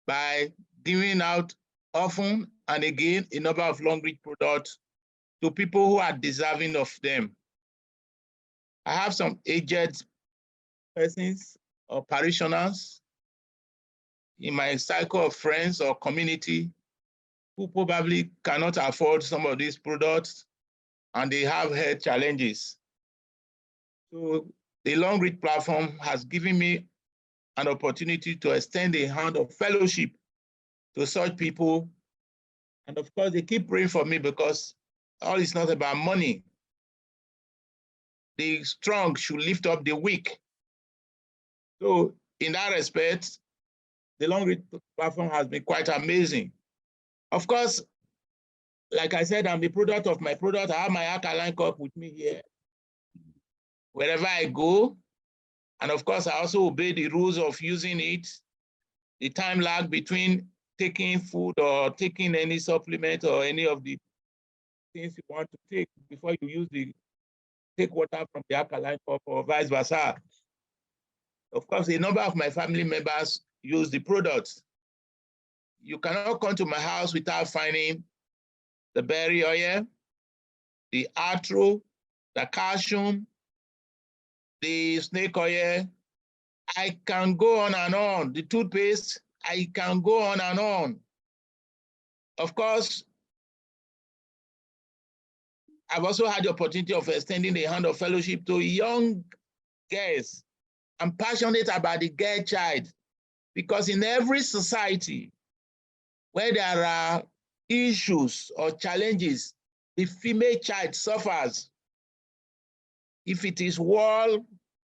by giving out often and again a number of Long Reach products to people who are deserving of them. I have some aged persons or parishioners in my cycle of friends or community who probably cannot afford some of these products and they have health challenges. So the Long Reach platform has given me an opportunity to extend a hand of fellowship to such people. And of course, they keep praying for me because all is not about money. The strong should lift up the weak. So in that respect, the Long Reach platform has been quite amazing. Of course, like I said, I'm the product of my product. I have my alkaline cup with me here. Wherever I go, and of course, I also obey the rules of using it, the time lag between taking food or taking any supplement or any of the things you want to take before you take water from the alkaline cup or vice versa. Of course, a number of my family members use the products. You cannot come to my house without finding the berry oil, the arthro, the calcium, the snake oil. I can go on and on. The toothpaste, I can go on and on. Of course, I've also had the opportunity of extending the hand of fellowship to young girls. I'm passionate about the girl child because in every society where there are issues or challenges, the female child suffers. If it is war,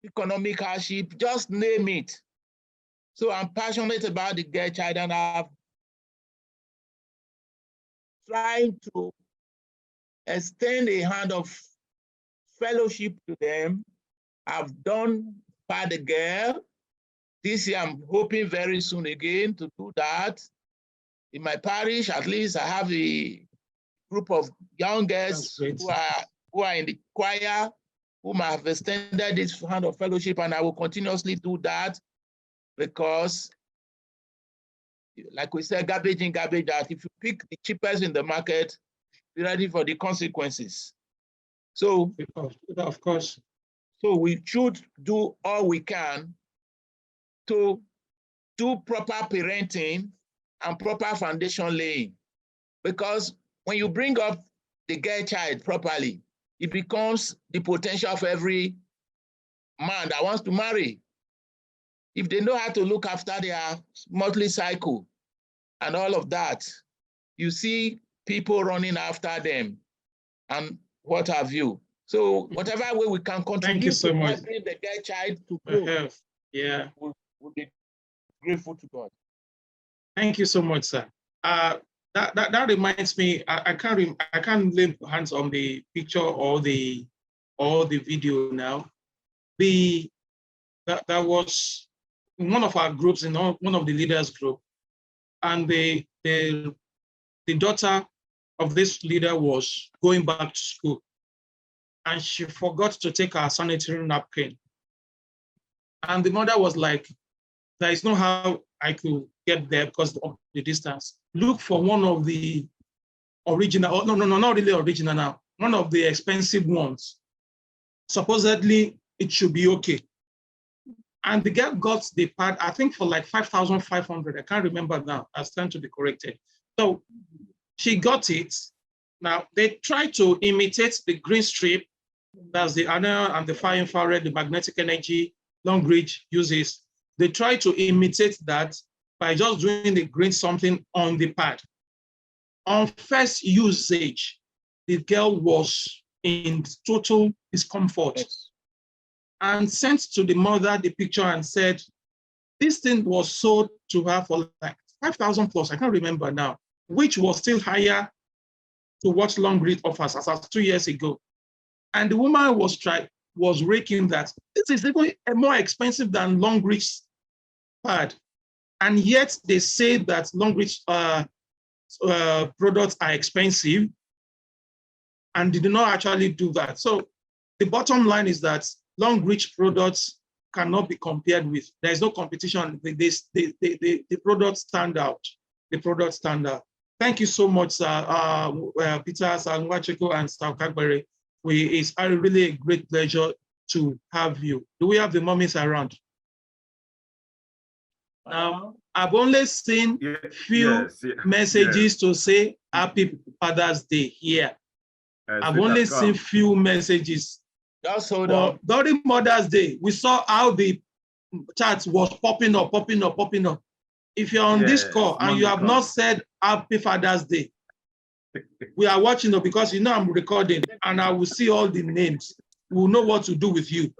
economic hardship, just name it. So I'm passionate about the girl child and I've tried to extend a hand of fellowship to them. I've done for the girl. This year, I'm hoping very soon again to do that. In my parish, at least I have a group of young girls who are in the choir, whom I have extended this hand of fellowship, and I will continuously do that because, like we said, garbage in, garbage out. If you pick the cheapest in the market, be ready for the consequences. So, of course. So we should do all we can to do proper parenting and proper foundation laying. Because when you bring up the girl child properly, it becomes the potential of every man that wants to marry. If they know how to look after their monthly cycle and all of that, you see people running after them and what have you. So whatever way we can contribute so to much. helping the girl child to grow, yeah, we'll be grateful to God. Thank you so much, sir. That reminds me, I can't lay hands on the picture or the video now. That was one of our groups, one of the leaders group, and the daughter of this leader was going back to school, and she forgot to take her sanitary napkin. And the mother was like, there is no how I could get there because of the distance. Look for one of the original, no, not really original now, one of the expensive ones. Supposedly, it should be okay. And the girl got the pad, I think, for like 5,500. I can't remember now. I stand to be corrected. So she got it. Now, they try to imitate the green strip. That's the anneal and the far infrared, the magnetic energy Long Reach uses. They try to imitate that by just doing the green something on the pad. On first usage, the girl was in total discomfort. Yes. And sent to the mother the picture and said, this thing was sold to her for like 5,000 plus, I can't remember now, which was still higher to what Long Reach offers as of 2 years ago. And the woman was raking that this is even more expensive than Long Reach pad. And yet they say that Long Reach products are expensive, and they did not actually do that. So the bottom line is that Long Reach products cannot be compared with. There is no competition. The products stand out. The products stand out. Thank you so much, Peter Sangwachiko and Star Kagbere. It's really a great pleasure to have you. Do we have the mummies around? Now, I've only seen few messages to say Happy Father's Day here. I've only seen few messages. Just hold on. During Mother's Day, we saw how the chat was popping up. If you're on this call and you have not said Happy Father's Day, we are watching it because you know I'm recording and I will see all the names. We'll know what to do with you.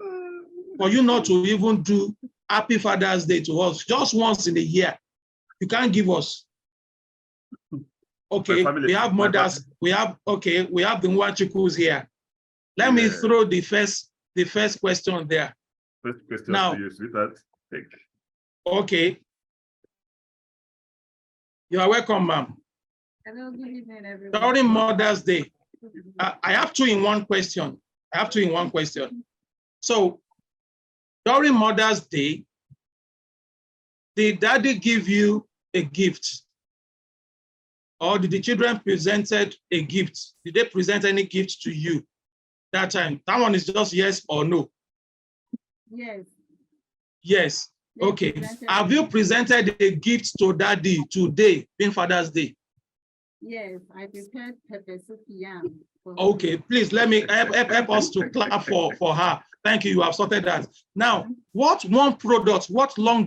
For you not to even do Happy Father's Day to us just once in a year, you can't give us. Okay, we have mothers. We have the Nwachukwus here. Let me throw the first question there. First question now, to you, sweetheart. Okay. You are welcome, ma'am. Hello, good evening, everyone. During Mother's Day, I have two in one question. So, during Mother's Day, did daddy give you a gift? Or did the children presented a gift? Did they present any gift to you that time? That one is just yes or no? Yes. Yes. Okay. Have you presented a gift to daddy today, being Father's Day? Yes, I prepared pepper soup yam. Okay, please let me help us to clap for her. Thank you. You have sorted that. Now, what Long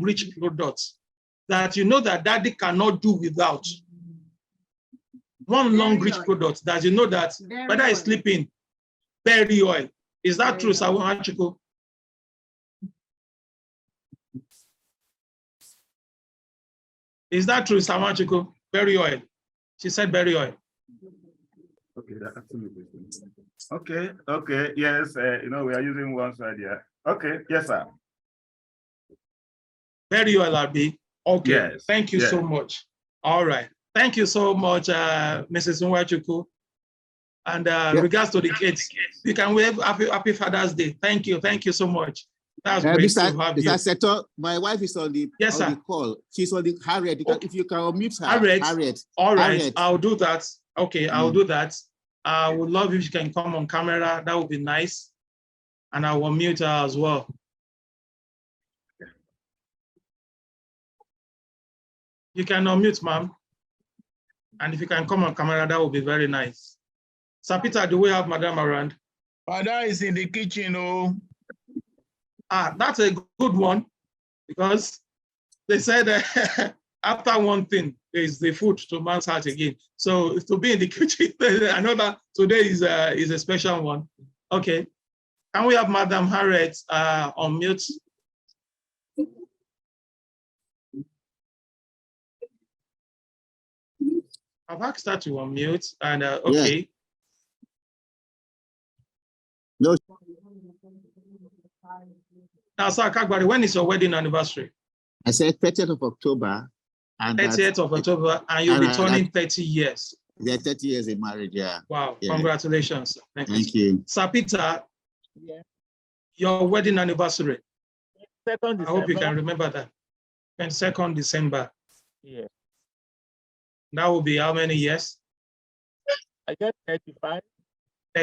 Reach products that you know that daddy cannot do without? One Long Reach product that you know that whether he's sleeping, berry oil. Is that true, Sawachiko? Is that true, Sawachiko? Berry oil. She said berry oil. Okay, that's absolutely. Okay, yes, we are using one side here. Okay, yes, sir. Berry oil, Abi. Okay, yes. Thank you so much. All right. Thank you so much, Mrs. Nwachuku. And regards to the kids, you can wave happy Father's Day. Thank you so much. That's great to have you. Seto, my wife is on the, the call. She's on the Harriet. If you can unmute her. Harriet. All right, Harriet. I'll do that. Okay, I'll do that. I would love if you can come on camera. That would be nice. And I will unmute her as well. You can unmute, ma'am. And if you can come on camera, that would be very nice. Sir Peter, do we have Madam around? Father is in the kitchen, oh. That's a good one, because they said after one thing, there is the food to man's heart again. So to be in the kitchen, I know that today is a special one. Okay. Can we have Madam Harriet on mute? I've asked her to unmute and okay. Yeah. No. Now, Sir Kagbari, when is your wedding anniversary? I said 30th of October. And 30th of October, and you'll be turning 30 years. Yeah, 30 years in marriage, yeah. Wow, yeah. Congratulations. Thank you. Sir Peter, your wedding anniversary. 2nd December. I hope you can remember that. 22nd December. Yeah. That will be how many years? I get 35.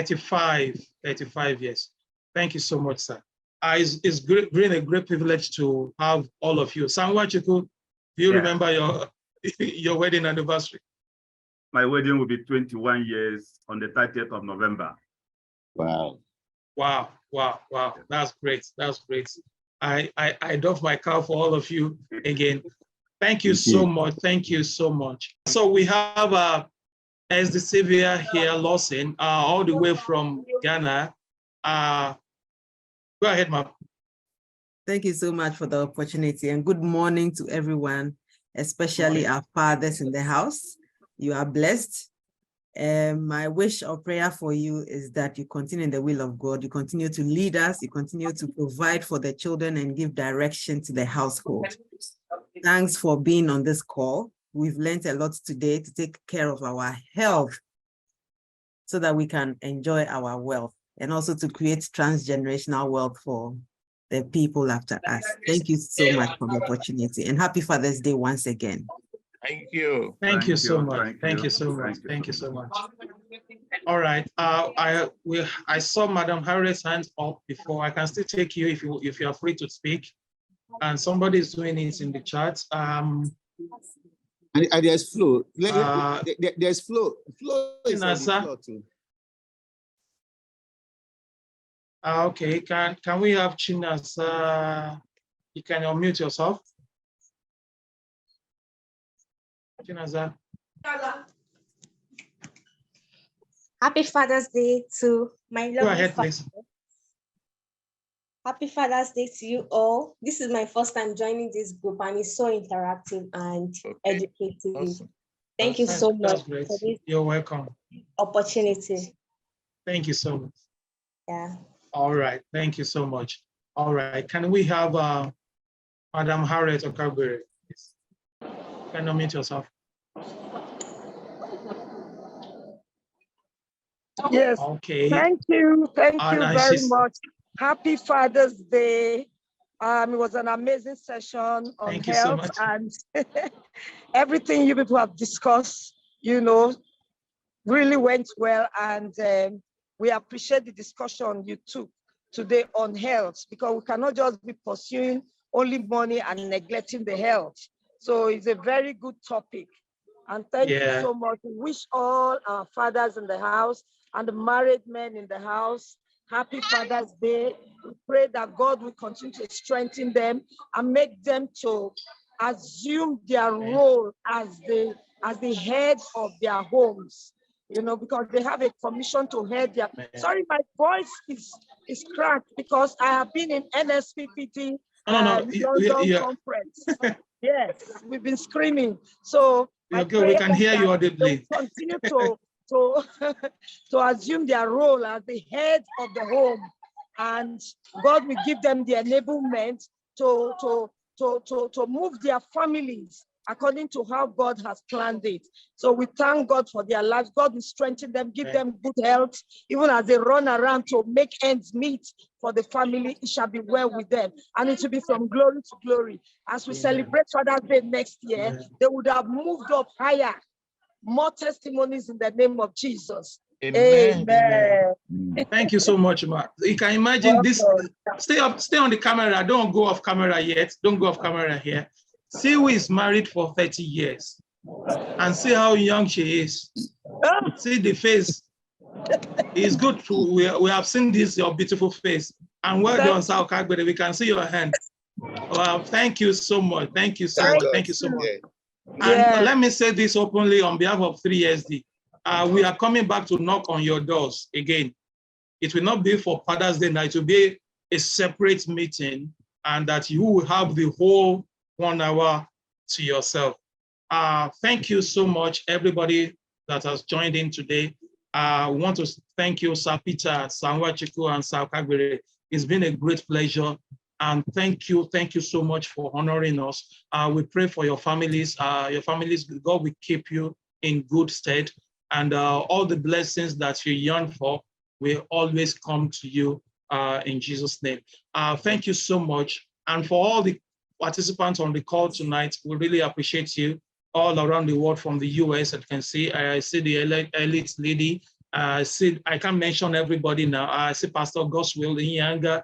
35 years. Thank you so much, sir. It's really a great privilege to have all of you. Sanwa-Chukwu, do you remember your wedding anniversary? My wedding will be 21 years on the 30th of November. Wow. Wow. That's great. That's great. I doff my cap for all of you again. Thank you so much. Thank you so much. So we have SD Sylvia here, Lawson, all the way from Ghana. Go ahead, ma'am. Thank you so much for the opportunity, and good morning to everyone, especially our fathers in the house. You are blessed. My wish or prayer for you is that you continue in the will of God. You continue to lead us. You continue to provide for the children and give direction to the household. Thanks for being on this call. We've learned a lot today to take care of our health so that we can enjoy our wealth, and also to create transgenerational wealth for the people after us. Thank you so much for the opportunity, and happy Father's Day once again. Thank you. Thank you so much. Thank Thank you so much. Thank you so much. All right. I saw Madam Harriet's hand up before. I can still take you if you are free to speak. And somebody is doing it in the chat. And there's Flo. There's Flo. Flo is on the floor too. Okay. Can we have Chinasa? You can unmute yourself. Chinasa. Happy Father's Day to my lovely Go ahead, father. please. Happy Father's Day to you all. This is my first time joining this group, and it's so interactive and educative. Awesome. Thank you so much for this You're welcome. opportunity. Thank you so much. Yeah. All right. Thank you so much. All right. Can we have Madam Harriet Okagbere, please? Can you unmute yourself? Yes. Okay. Thank you very she's- much. Happy Father's Day. It was an amazing session on Thank you so health, much. and everything you people have discussed, really went well. And we appreciate the discussion you took today on health, because we cannot just be pursuing only money and neglecting the health. So it's a very good topic. And thank you so much. We wish all our fathers in the house and the married men in the house happy Father's Day. We pray that God will continue to strengthen them and make them to assume their role as the head of their homes, because they have a commission to head their. Sorry, my voice is cracked because I have been in NSPPT London conference. Yes, we've been screaming. So we can hear you audibly. Continue to assume their role as the head of the home, and God will give them the enablement to move their families according to how God has planned it. So we thank God for their lives. God will strengthen them, give them good health, even as they run around to make ends meet for the family. It shall be well with them, and it will be from glory to glory. As we celebrate Father's Day next year, they would have moved up higher. More testimonies in the name of Jesus. Amen. Amen. Thank you so much, Ma. You can imagine this. Stay on the camera. Don't go off camera yet. Don't go off camera here. See who is married for 30 years and see how young she is. See the face. It's good to, we have seen this, your beautiful face. And well done, Sao Kagbere. We can see your hand. Well, thank you so much. Thank you so much. Thank you so much. And let me say this openly on behalf of 3SD. We are coming back to knock on your doors again. It will not be for Father's Day night. It will be a separate meeting, and that you will have the whole 1 hour to yourself. Thank you so much, everybody that has joined in today. I want to thank you, Sir Peter, Sanwa-Chukwu, and Sir Kagbere. It's been a great pleasure. And thank you so much for honoring us. We pray for your families. God will keep you in good stead. And all the blessings that you yearn for will always come to you in Jesus' name. Thank you so much. And for all the participants on the call tonight, we really appreciate you all around the world from the US. I can see, I see the elite lady See, I can't mention everybody now. I see Pastor Goswill Inyanga.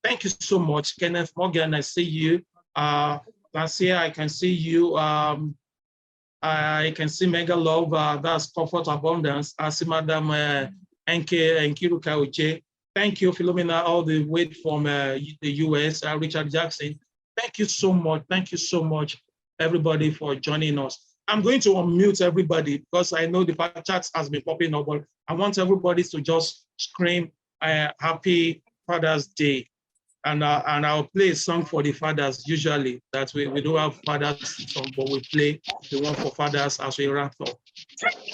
Thank you so much. Kenneth Morgan, I see you. Lancia, I can see you. I can see Mega Love, that's Comfort Abundance. I see Madam Enke Nkiruka Uche. Thank you, Philomena, all the way from the US, Richard Jackson. Thank you so much. Thank you so much, everybody, for joining us. I'm going to unmute everybody because I know the chat has been popping up, but I want everybody to just scream Happy Father's Day. And I'll play a song for the fathers. Usually that we don't have fathers song, but we play the one for fathers as we wrap up.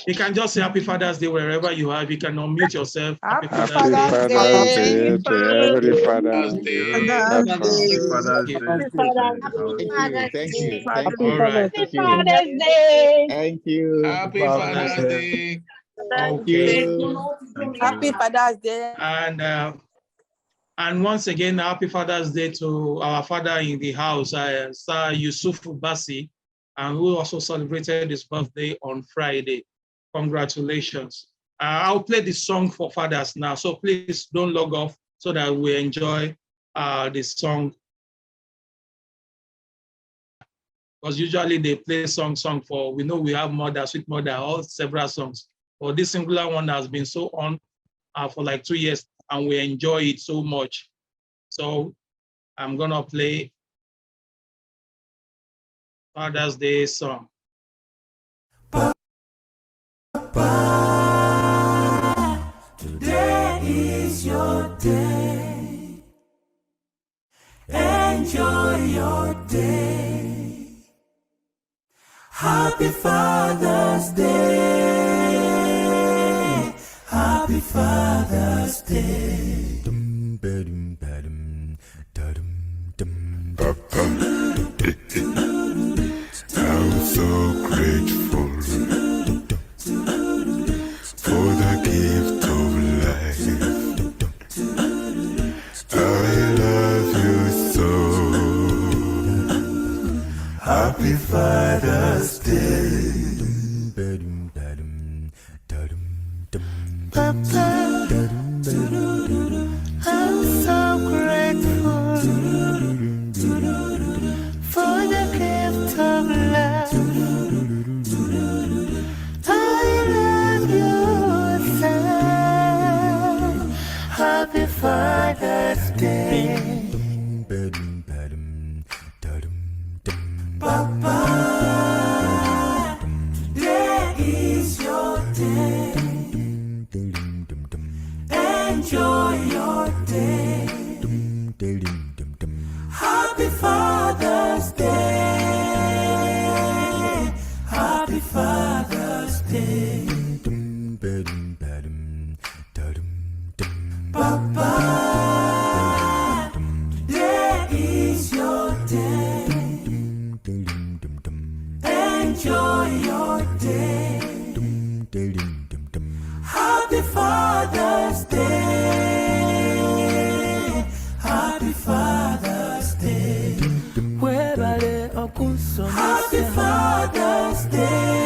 You can just say Happy Father's Day wherever you are. You can unmute yourself. Happy Father's Day. Father's Day to every father. Thank you. All right. Thank you. Happy Father's Day. Thank you. Happy Father's Day. And once again, Happy Father's Day to our father in the house, Sir Yusuf Basi, and who also celebrated his birthday on Friday. Congratulations. I'll play the song for fathers now, so please don't log off so that we enjoy the song. Because usually they play song for, we know we have Mother, Sweet Mother, all several songs. But this singular one has been so on for like 2 years, and we enjoy it so much. So I'm gonna play Father's Day song. Today is your day. Enjoy your day. Happy Father's Day. Happy Father's Day. I'm so grateful for the gift of life. I love you so. Happy Father's Day. Papa, I'm so grateful for the gift of life. I love you, son. Happy Father's Day. Papa, today is your day. Enjoy your day. Happy Father's Day. Happy Father's Day. Papa, today is your day. Enjoy your day. Happy Father's Day. Happy Father's Day. Happy Father's Day.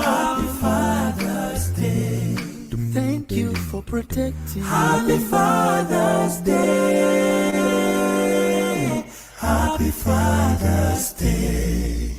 Happy Father's Day. Thank you for protecting. Happy Father's Day. Happy Father's Day.